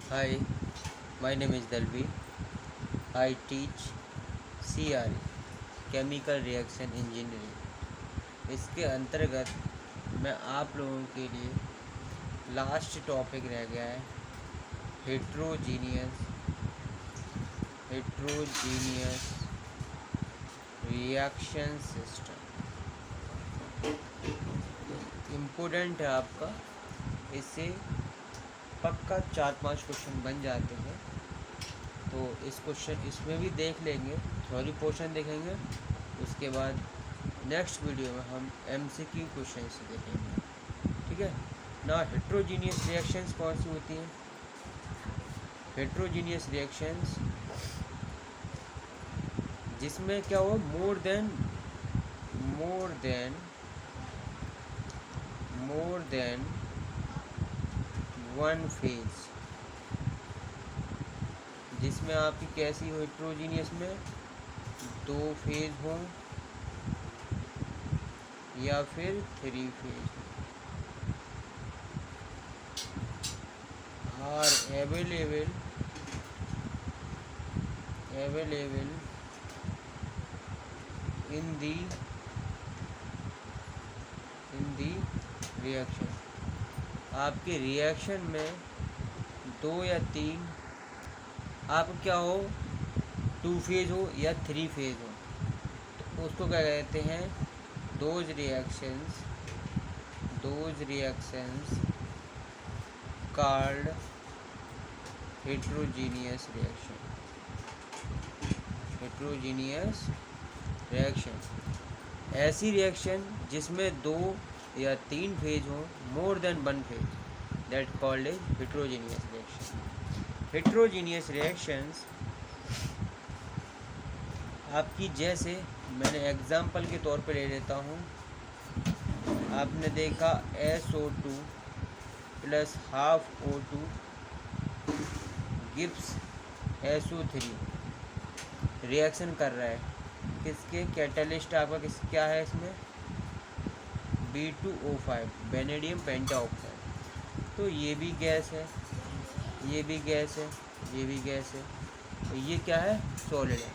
Hi, my name is Dalvi. I teach CRE chemical reaction engineering. इसके अंतर्गत मैं आप लोगों के लिए लास्ट टॉपिक रह गया है हेट्रोजीनियस रिएक्शन सिस्टम। इम्पोर्टेंट है आपका, इससे पक्का 4-5 क्वेश्चन बन जाते हैं। तो इस क्वेश्चन इसमें भी देख लेंगे, थ्योरी पोर्शन देखेंगे, उसके बाद नेक्स्ट वीडियो में हम MCQ क्वेश्चन से देखेंगे। ठीक है ना। हेट्रोजीनियस रिएक्शंस कौन सी होती हैं? हेट्रोजीनियस रिएक्शंस जिसमें क्या हो, मोर देन वन फेज, जिसमें आपकी कैसी हो हेट्रोजीनियस में 2 फेज हो या फिर 3 phase are available in the reaction. आपके रिएक्शन में 2 या 3 आप क्या हो, 2 फेज हो या 3 फेज हो, तो उसको क्या कहते हैं? Those reactions called heterogeneous reaction. ऐसी रिएक्शन जिसमें 2 या 3 फेज हो, more than 1 phase, that called is heterogeneous reaction. Heterogeneous reactions आपकी, जैसे मैंने एग्जाम्पल के तौर पे ले लेता हूँ। आपने देखा SO2 plus half O2 gives SO3 reaction कर रहा है। किसके? कैटलिस्ट आपका क्या है इसमें? B2O5 vanadium pentoxide. तो ये भी गैस है, ये भी गैस है, ये भी गैस है, तो ये क्या है? सॉलिड है।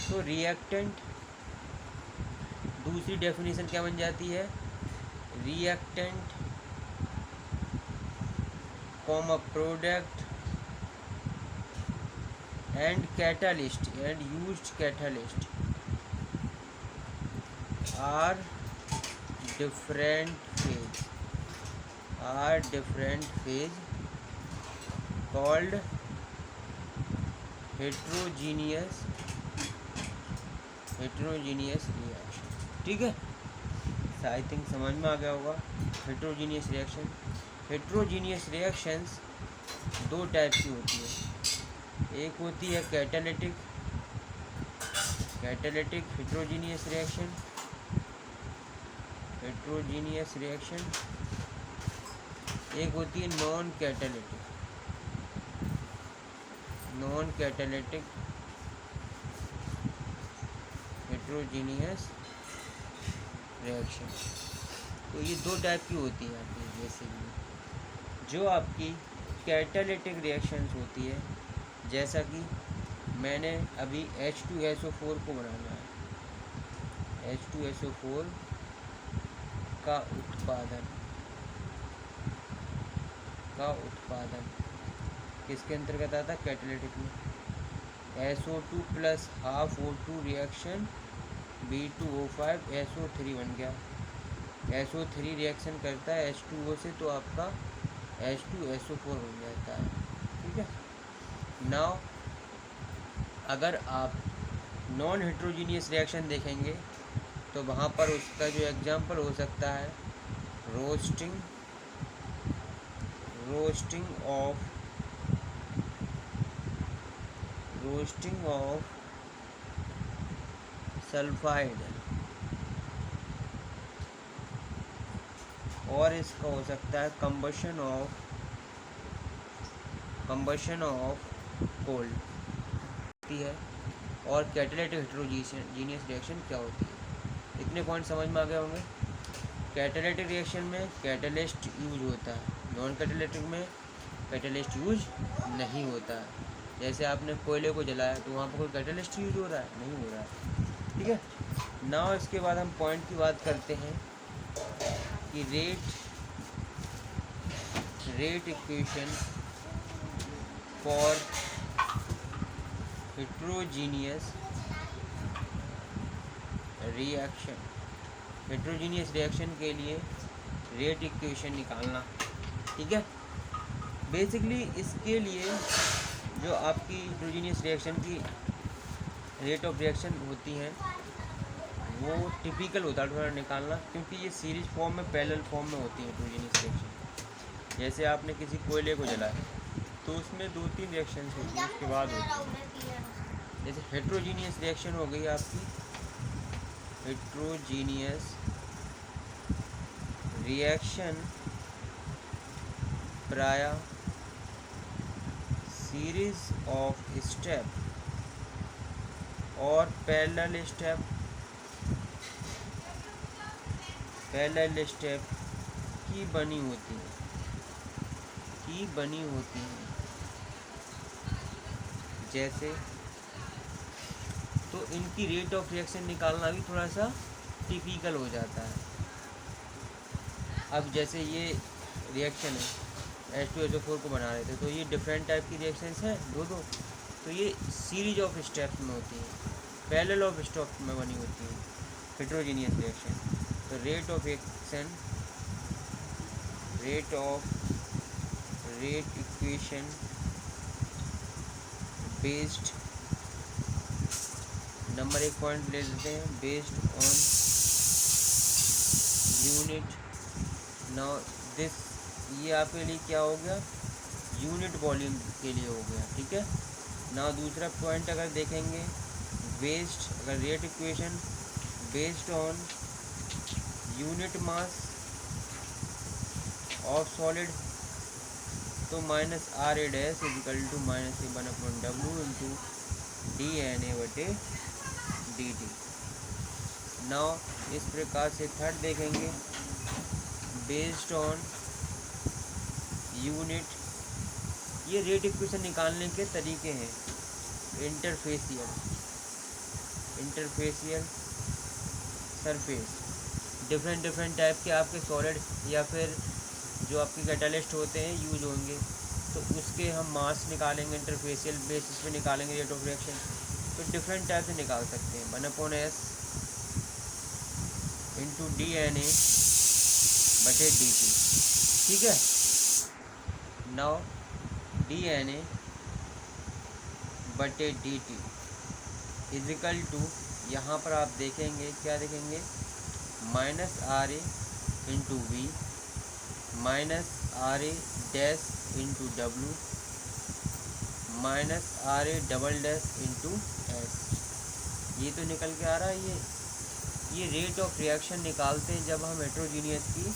तो रिएक्टेंट, दूसरी डेफिनेशन क्या बन जाती है? Reactant comma product and catalyst and used catalyst are different phase called heterogeneous reaction. ठीक है, आई थिंक समझ में आ गया होगा। हेट्रोजीनियस रिएक्शंस 2 टाइप की होती है। एक होती है कैटालिटिक हेट्रोजीनियस रिएक्शन, एक होती है नॉन कैटालिटिक हेट्रोजीनियस रिएक्शन। तो ये 2 टाइप की होती है आपकी। जैसे जो आपकी कैटालिटिक रिएक्शंस होती है, जैसा कि मैंने अभी H2SO4 को बनाना है, H2SO4 का उत्पादन किसके अंतर्गत आता है? कैटालिटिक में। SO2 plus half O2 reaction B2O5 SO3 बन गया। SO3 रिएक्शन करता है H2O से, तो आपका H2SO4 बन जाता है। ठीक है। नाउ अगर आप नॉन हेट्रोजीनियस रिएक्शन देखेंगे तो वहाँ पर उसका जो एग्जांपल हो सकता है रोस्टिंग ऑफ सल्फाइड, और इसका हो सकता है कंबशन ऑफ कोल होती है। और कैटालिटिक हेट्रोजीनियस रिएक्शन क्या होती है? इतने पॉइंट समझ में आ गए होंगे। कैटालिटिक रिएक्शन में कैटलिस्ट यूज होता है, नॉन कैटालिटिक में कैटलिस्ट यूज नहीं होता है। जैसे आपने कोयले को जलाया तो वहाँ पर कोई कैटलिस्ट यूज हो रहा है, नहीं हो रहा है, ठीक है। नाउ इसके बाद हम पॉइंट की बात करते हैं कि rate equation for heterogeneous reaction के लिए रेट इक्वेशन निकालना, ठीक है। बेसिकली इसके लिए जो आपकी हेट्रोजीनियस रिएक्शन की रेट ऑफ रिएक्शन होती हैं वो टिपिकल होता है थोड़ा निकालना, क्योंकि ये सीरीज फॉर्म में पैरेलल फॉर्म में होती है हेट्रोजीनियस रिएक्शन। जैसे आपने किसी कोयले को जलाया तो उसमें 2-3 रिएक्शंस होती हैं, उसके बाद होती है। जैसे हेट्रोजीनियस रिएक्शन हो गई आपकी हेट्रोजीनियस रिएक्शन प्राय सीरीज ऑफ स्टेप और पैरेलल स्टेप की बनी होती है। जैसे तो इनकी रेट ऑफ रिएक्शन निकालना भी थोड़ा सा टिपिकल हो जाता है। अब जैसे ये रिएक्शन है H2SO4 को बना रहे थे, तो ये डिफरेंट टाइप की रिएक्शंस हैं दो, तो ये सीरीज ऑफ स्टेप्स में होती है, पैरेलल ऑफ स्टेप में बनी होती है हेट्रोजीनियस रिएक्शन। तो rate equation based, number 1 point ले लेते हैं, based on unit. Now this, ये आपके लिए क्या हो गया, यूनिट वॉल्यूम के लिए हो गया, ठीक है ना। दूसरा पॉइंट अगर देखेंगे बेस्ड, अगर rate equation based on unit mass of solid, तो minus R A dash equal to minus A/W into dNA/dt। Now इस प्रकार से थर्ड देखेंगे बेस्ड ऑन यूनिट। ये रेट इक्वेशन निकालने के तरीके हैं, इंटरफेसियल सरफेस, डिफरेंट टाइप के आपके सॉलिड या फिर जो आपके कैटालिस्ट होते हैं यूज होंगे, तो उसके हम मास निकालेंगे, इंटरफेसियल बेसिस पे निकालेंगे रेट ऑफ रिएक्शन। तो डिफरेंट टाइप से निकाल सकते हैं, 1/s इंटू dNA/dt, ठीक है। नाउ dNA/dt इजिकल टू, यहाँ पर आप देखेंगे क्या देखेंगे, minus RA into V minus RA dash into W minus RA double dash into S। ये तो निकल के आ रहा है। ये रेट ऑफ रिएक्शन निकालते हैं जब हम हेट्रोजीनियस की,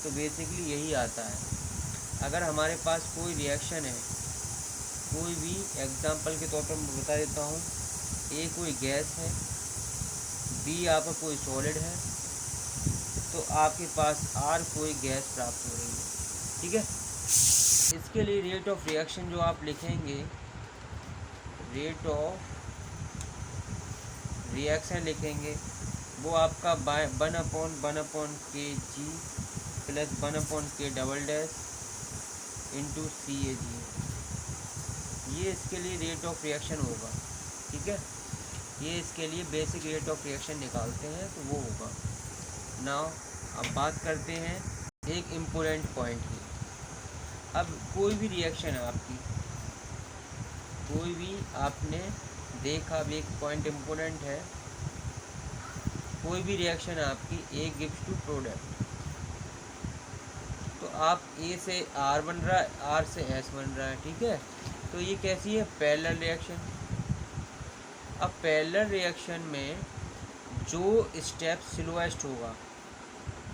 तो बेसिकली यही आता है। अगर हमारे पास कोई रिएक्शन है, कोई भी एग्जांपल के तौर पर मैं बता देता हूँ, ए कोई गैस है, बी आपका कोई सॉलिड है, तो आपके पास आर कोई गैस प्राप्त हो रही है, ठीक है। इसके लिए रेट ऑफ रिएक्शन जो आप लिखेंगे, रेट ऑफ रिएक्शन लिखेंगे, वो आपका 1/kg plus 1/k double dash into CAG, ये इसके लिए रेट ऑफ रिएक्शन होगा, ठीक है। ये इसके लिए बेसिक रेट ऑफ रिएक्शन निकालते हैं तो वो होगा। नाउ अब बात करते हैं एक इम्पोर्टेंट पॉइंट की। अब कोई भी रिएक्शन है आपकी, कोई भी आपने देखा, अब एक पॉइंट इम्पोर्टेंट है, कोई भी रिएक्शन है आपकी, ए गिव्स टू प्रोडक्ट, तो आप ए से आर बन रहा है, आर से एस बन रहा है, ठीक है। तो ये कैसी है, पैरेलल रिएक्शन। अब पैरेलल रिएक्शन में जो स्टेप स्लोएस्ट होगा,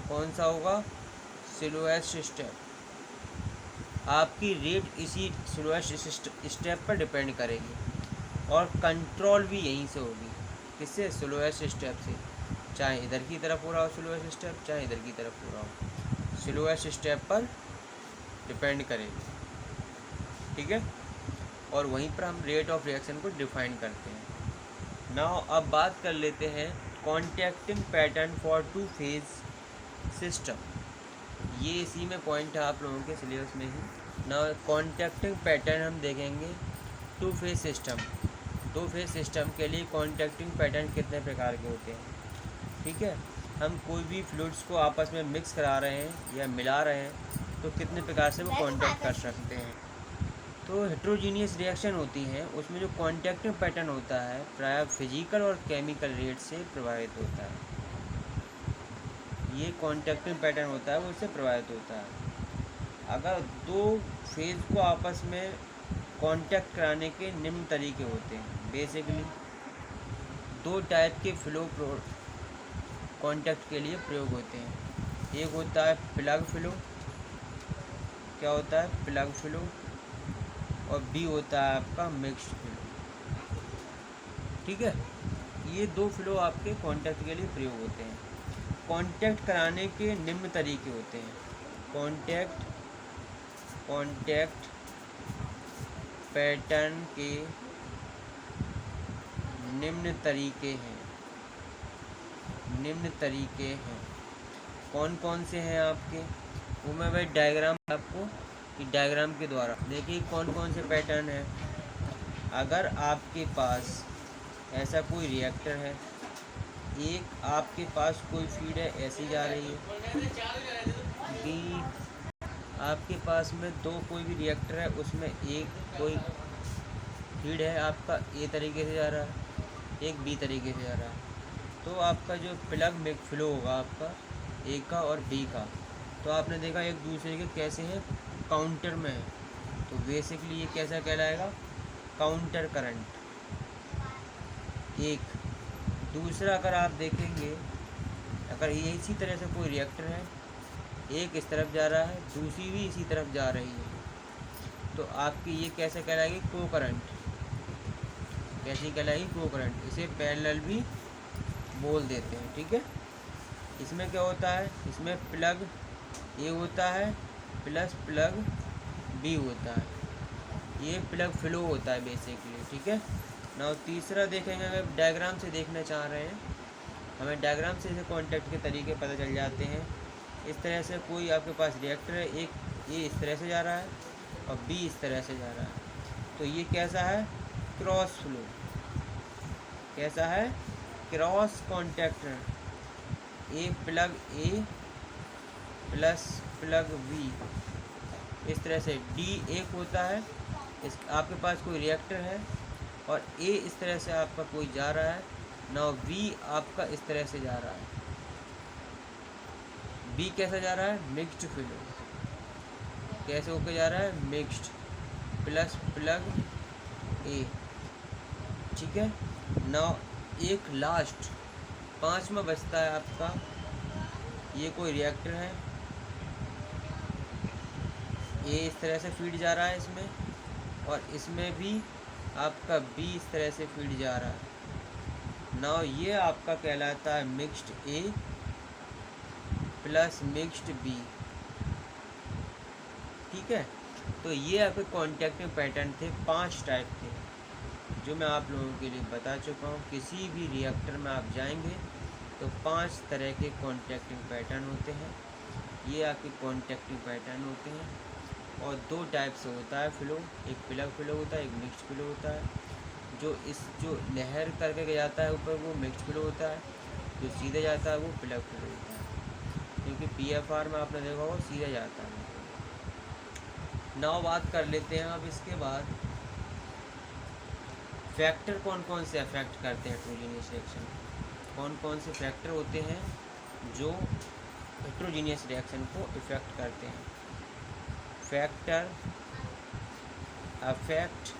कौन सा होगा, स्लोएस्ट स्टेप, आपकी रेट इसी स्लोएस्ट स्टेप पर डिपेंड करेगी, और कंट्रोल भी यहीं से होगी, किससे, स्लोएस्ट स्टेप से। चाहे इधर की तरफ हो रहा हो स्लोएस्ट स्टेप, चाहे इधर की तरफ हो रहा हो, स्लोएस्ट स्टेप पर डिपेंड करेगी। ठीक है, और वहीं पर हम रेट ऑफ रिएक्शन को डिफाइन करते हैं। नाउ अब बात कर लेते हैं contacting pattern for two phase system. ये इसी में पॉइंट है आप लोगों के सिलेबस में ही। नाउ कॉन्टैक्टिंग पैटर्न हम देखेंगे टू फेज सिस्टम। दो फेज सिस्टम के लिए कॉन्टैक्टिंग पैटर्न कितने प्रकार के होते हैं, ठीक है। हम कोई भी फ्लूइड्स को आपस में मिक्स करा रहे हैं या मिला रहे हैं तो कितने प्रकार से वो कॉन्टैक्ट कर सकते हैं। तो हेट्रोजीनियस रिएक्शन होती हैं, उसमें जो कॉन्टैक्टिंग पैटर्न होता है प्रायः फिजिकल और केमिकल रेट से प्रभावित होता है। ये कॉन्टैक्टिंग पैटर्न होता है वो इससे प्रभावित होता है। अगर दो फेज को आपस में कांटेक्ट कराने के निम्न तरीके होते हैं। बेसिकली दो टाइप के फ्लो कांटेक्ट के लिए प्रयोग होते हैं। एक होता है प्लग फ्लो, क्या होता है प्लग फ्लो, और बी होता है आपका मिक्स्ड फ्लो, ठीक है। ये दो फ्लो आपके कांटेक्ट के लिए प्रयोग होते हैं। कांटेक्ट कराने के निम्न तरीके होते हैं। कांटेक्ट पैटर्न के निम्न तरीके हैं। कौन कौन से हैं आपके, वो मैं भाई डायग्राम आपको डायग्राम के द्वारा देखिए कौन कौन से पैटर्न है। अगर आपके पास ऐसा कोई रिएक्टर है, एक आपके पास कोई फीड है ऐसी जा रही है, बी आपके पास में दो कोई भी रिएक्टर है उसमें एक कोई फीड है आपका ए तरीके से जा रहा है, एक बी तरीके से जा रहा है। तो आपका जो प्लग में फ्लो होगा आपका ए का और बी का, तो आपने देखा एक दूसरे के कैसे हैं, काउंटर में है। तो बेसिकली ये कैसा कहलाएगा, काउंटर करंट। एक दूसरा अगर आप देखेंगे, अगर ये इसी तरह से कोई रिएक्टर है, एक इस तरफ जा रहा है दूसरी भी इसी तरफ जा रही है, तो आपकी ये कैसे कहलाएगी, को करंट। कैसी कहलाएगी, को करंट। इसे पैरेलल भी बोल देते हैं, ठीक है। इसमें क्या होता है, इसमें प्लग ए होता है प्लस प्लग बी होता है, ये प्लग फ्लो होता है बेसिकली, ठीक है ना। तीसरा देखेंगे, अगर डायग्राम से देखना चाह रहे हैं, हमें डायग्राम से इसे कॉन्टैक्ट के तरीके पता चल जाते हैं। इस तरह से कोई आपके पास रिएक्टर है, एक ये इस तरह से जा रहा है और बी इस तरह से जा रहा है, तो ये कैसा है, क्रॉस फ्लो। कैसा है, क्रॉस कॉन्टैक्टर। ए प्लस प्लग बी, इस तरह से डी एक होता है। इस आपके पास कोई रिएक्टर है और ए इस तरह से आपका कोई जा रहा है ना, वी आपका इस तरह से जा रहा है। बी कैसा जा रहा है, मिक्स्ड फ्लो। कैसे होकर जा रहा है, मिक्स्ड प्लस प्लग ए, ठीक है ना। एक लास्ट पांचवा बचता है आपका, ये कोई रिएक्टर है, ये इस तरह से फीड जा रहा है इसमें, और इसमें भी आपका बी इस तरह से फीड जा रहा है ना। ये आपका कहलाता है मिक्स्ड ए प्लस मिक्स्ड बी, ठीक है। तो ये आपके कॉन्टैक्टिंग पैटर्न थे, 5 टाइप के, जो मैं आप लोगों के लिए बता चुका हूँ। किसी भी रिएक्टर में आप जाएंगे तो 5 तरह के कॉन्टैक्टिंग पैटर्न होते हैं। ये आपके कॉन्टैक्टिंग पैटर्न होते हैं, और 2 टाइप से होता है फ्लो, एक प्लग फ्लो होता है, एक मिक्स्ड फ्लो होता है। जो लहर करके जाता है ऊपर वो मिक्स्ड फ्लो होता है, जो सीधे जाता है वो प्लग फ्लो होता है, क्योंकि पीएफआर में आपने देखा होगा सीधे जाता है। नाउ बात कर लेते हैं अब इसके बाद फैक्टर कौन कौन से अफेक्ट करते हैं हेट्रोजीनियस रिएक्शन। कौन कौन से फैक्टर होते हैं जो हेट्रोजीनियस रिएक्शन को इफ़ेक्ट करते हैं। Factor affect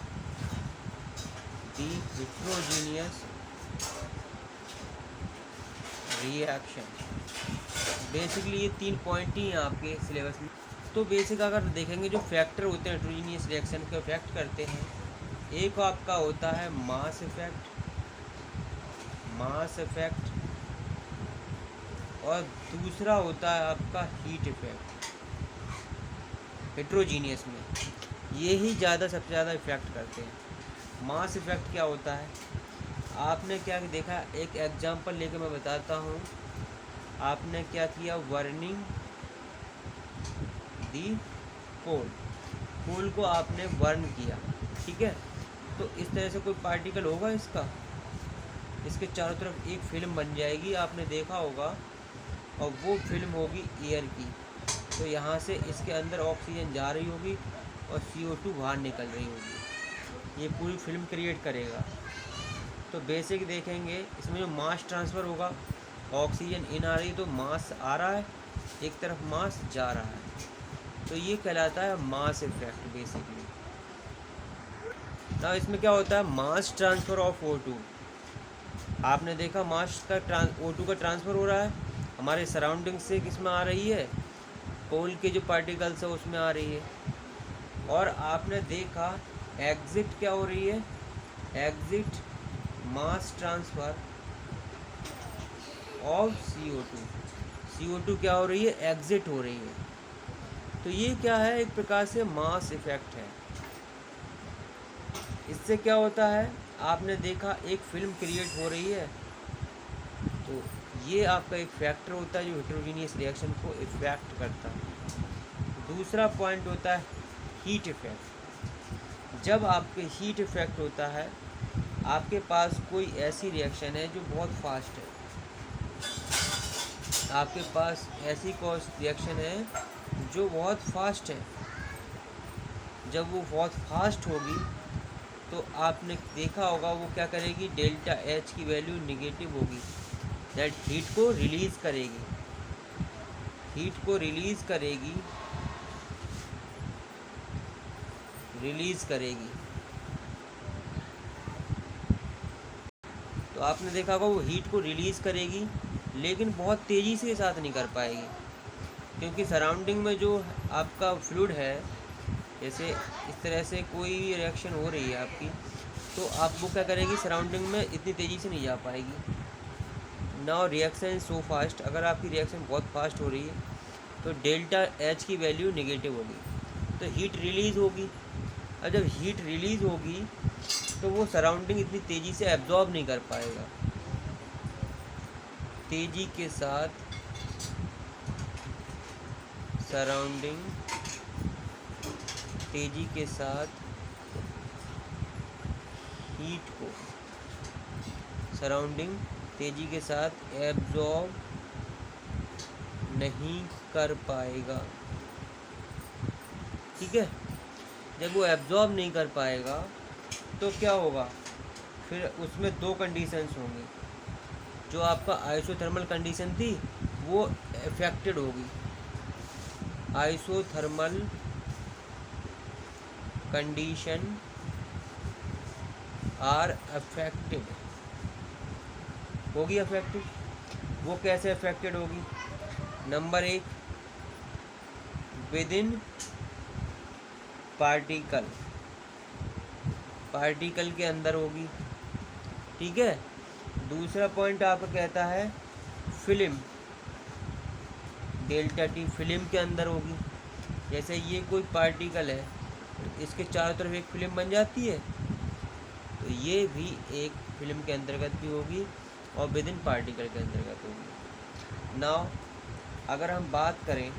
the heterogeneous reaction. Basically ये 3 पॉइंट ही हैं आपके सिलेबस में। तो बेसिक अगर देखेंगे जो फैक्टर होते हैं हेट्रोजीनियस रिएक्शन को इफेक्ट करते हैं, एक आपका होता है मास इफेक्ट, और दूसरा होता है आपका हीट इफेक्ट हेट्रोजीनियस में। ये ही सबसे ज़्यादा इफ़ेक्ट करते हैं। मास इफ़ेक्ट क्या होता है, आपने क्या देखा, एक एग्जांपल लेके मैं बताता हूँ। आपने क्या किया, बर्निंग दी कोल को आपने बर्न किया, ठीक है। तो इस तरह से कोई पार्टिकल होगा इसके चारों तरफ एक फिल्म बन जाएगी, आपने देखा होगा, और वो फिल्म होगी एयर की। तो यहाँ से इसके अंदर ऑक्सीजन जा रही होगी और CO2 बाहर निकल रही होगी, ये पूरी फिल्म क्रिएट करेगा। तो बेसिक देखेंगे इसमें जो मास ट्रांसफ़र होगा, ऑक्सीजन इन आ रही है तो मास आ रहा है, एक तरफ मास जा रहा है, तो ये कहलाता है मास इफेक्ट बेसिकली। ना इसमें क्या होता है, मास ट्रांसफ़र ऑफ O2। आपने देखा मास का O2 का ट्रांसफ़र हो रहा है हमारे सराउंडिंग से, किस में आ रही है, कोल के जो पार्टिकल्स है उसमें आ रही है। और आपने देखा एग्जिट क्या हो रही है, exit mass transfer of CO2 क्या हो रही है, एग्जिट हो रही है। तो ये क्या है, एक प्रकार से मास इफेक्ट है। इससे क्या होता है, आपने देखा एक फिल्म क्रिएट हो रही है, तो ये आपका एक फैक्टर होता है जो हेटेरोजीनियस रिएक्शन को इफेक्ट करता है। दूसरा पॉइंट होता है हीट इफेक्ट। जब आपके हीट इफेक्ट होता है, आपके पास कोई ऐसी रिएक्शन है जो बहुत फास्ट है, आपके पास ऐसी रिएक्शन है जो बहुत फास्ट है। जब वो बहुत फास्ट होगी तो आपने देखा होगा वो क्या करेगी, डेल्टा H की वैल्यू निगेटिव होगी, दैट हीट को रिलीज़ करेगी, तो आपने देखा होगा वो हीट को रिलीज़ करेगी, लेकिन बहुत तेज़ी से साथ नहीं कर पाएगी, क्योंकि सराउंडिंग में जो आपका फ्लूइड है, जैसे इस तरह से कोई रिएक्शन हो रही है आपकी, तो आप वो क्या करेगी, सराउंडिंग में इतनी तेज़ी से नहीं जा पाएगी। Now reaction is so fast, अगर आपकी रिएक्शन बहुत फास्ट हो रही है तो डेल्टा H की वैल्यू नेगेटिव होगी, तो हीट रिलीज़ होगी। और जब हीट रिलीज़ होगी तो वो सराउंडिंग इतनी तेज़ी से एब्जॉर्ब नहीं कर पाएगा। तेज़ी के साथ सराउंडिंग, तेज़ी के साथ हीट को सराउंडिंग तेज़ी के साथ एब्जॉर्ब नहीं कर पाएगा, ठीक है। जब वो एब्जॉर्ब नहीं कर पाएगा तो क्या होगा, फिर उसमें दो कंडीशंस होंगी। जो आपका आइसोथर्मल कंडीशन थी वो अफेक्टेड होगी, आइसोथर्मल कंडीशन आर अफेक्टेड होगी, अफेक्टेड। वो कैसे अफेक्टेड होगी, नंबर 1, विद इन पार्टिकल के अंदर होगी, ठीक है। दूसरा पॉइंट आपका कहता है फिल्म, डेल्टा T फिल्म के अंदर होगी। जैसे ये कोई पार्टिकल है तो इसके चारों तरफ एक फिल्म बन जाती है, तो ये भी एक फिल्म के अंतर्गत भी होगी और विद इन पार्टिकल के अंतर्गत होगी। नाउ अगर हम बात करें,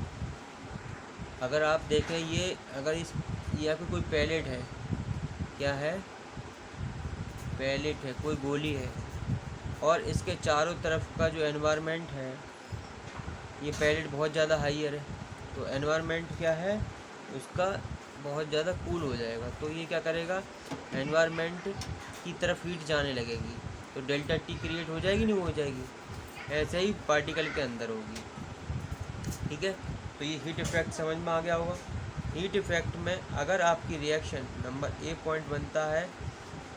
अगर आप देखें ये, अगर ये आपको कोई पैलेट है, क्या है, पैलेट है, कोई गोली है, और इसके चारों तरफ का जो एनवायरनमेंट है, ये पैलेट बहुत ज़्यादा हाइयर है, तो एनवायरनमेंट क्या है उसका बहुत ज़्यादा कूल हो जाएगा, तो ये क्या करेगा, एनवायरनमेंट की तरफ हीट जाने लगेगी, तो डेल्टा T क्रिएट हो जाएगी, नहीं हो जाएगी। ऐसे ही पार्टिकल के अंदर होगी, ठीक है। तो ये हीट इफेक्ट समझ में आ गया होगा। हीट इफेक्ट में अगर आपकी रिएक्शन नंबर 1 पॉइंट बनता है,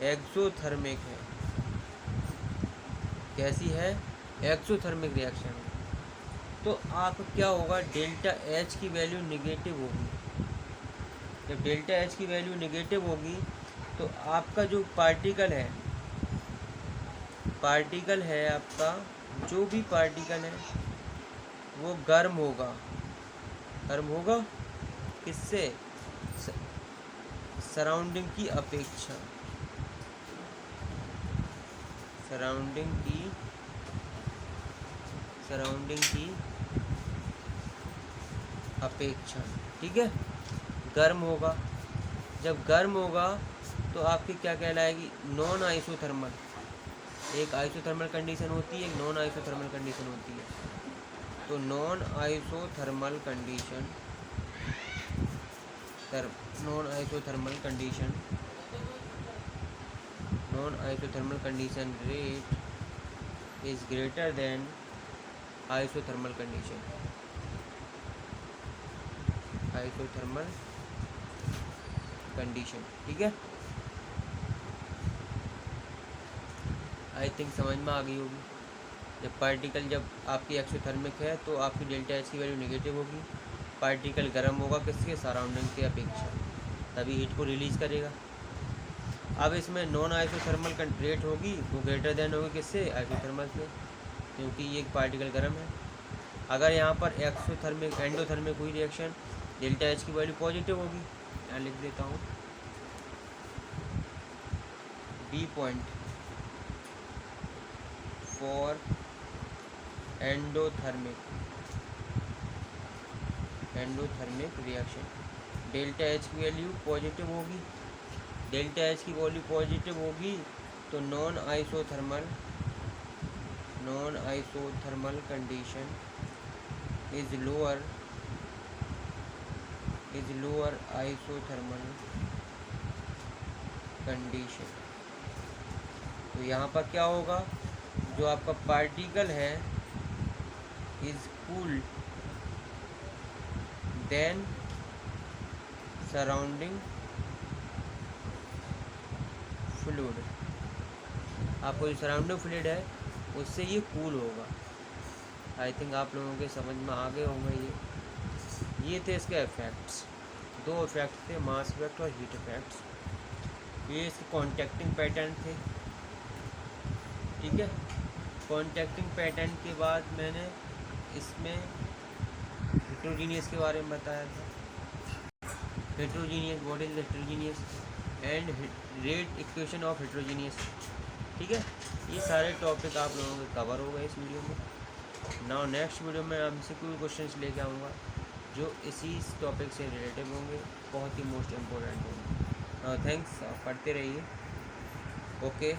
एक्सोथर्मिक है, कैसी है, एक्सोथर्मिक रिएक्शन है, तो आप क्या होगा, डेल्टा H की वैल्यू निगेटिव होगी। जब डेल्टा H की वैल्यू निगेटिव होगी तो आपका जो पार्टिकल है आपका, जो भी पार्टिकल है वो गर्म होगा, किससे, सराउंडिंग की अपेक्षा, सराउंडिंग की अपेक्षा, ठीक है। गर्म होगा, जब गर्म होगा तो आपकी क्या कहलाएगी, नॉन आइसोथर्मल। एक आइसोथर्मल कंडीशन होती है, एक नॉन आइसोथर्मल कंडीशन होती है। तो non isothermal condition, non isothermal condition rate is greater than isothermal condition, ठीक है। आई थिंक समझ में आ गई होगी। जब पार्टिकल, जब आपकी एक्सोथर्मिक है तो आपकी डेल्टा एच की वैल्यू नेगेटिव होगी। पार्टिकल गर्म होगा किसके, सराउंडिंग के अपेक्षा, तभी हीट को रिलीज करेगा। अब इसमें नॉन आइसोथर्मल रेट होगी, वो ग्रेटर देन होगी किससे, आइसोथर्मल से, क्योंकि ये पार्टिकल गर्म है। अगर यहाँ पर एंडोथर्मिक हुई रिएक्शन, डेल्टा एच की वैल्यू पॉजिटिव होगी। यहाँ लिख देता हूँ B point for endothermic reaction, delta H की वैल्यू पॉजिटिव होगी। डेल्टा एच की वैल्यू पॉजिटिव होगी तो non isothermal condition is lower isothermal condition. तो यहाँ पर क्या होगा, जो आपका पार्टिकल है is cooled than surrounding fluid. आपको जो सराउंडिंग फ्लूइड है उससे ये कूल होगा। आई थिंक आप लोगों के समझ में आ गए होंगे। ये थे इसके इफेक्ट्स, दो इफेक्ट थे, मास इफेक्ट और हीट इफेक्ट्स। ये इसके कॉन्टैक्टिंग पैटर्न थे, ठीक है। कॉन्टैक्टिंग पैटर्न के बाद मैंने इसमें हेट्रोजीनियस के बारे में बताया था। Heterogeneous, what is heterogeneous and rate equation of heterogeneous, ठीक है। ये सारे टॉपिक आप लोगों के कवर हो गए इस वीडियो में। नाउ नेक्स्ट वीडियो में हमसे कोई क्वेश्चंस लेके आऊँगा जो इसी टॉपिक से रिलेटेड होंगे, बहुत ही मोस्ट इम्पोर्टेंट होंगे। थैंक्स, पढ़ते रहिए। ओके।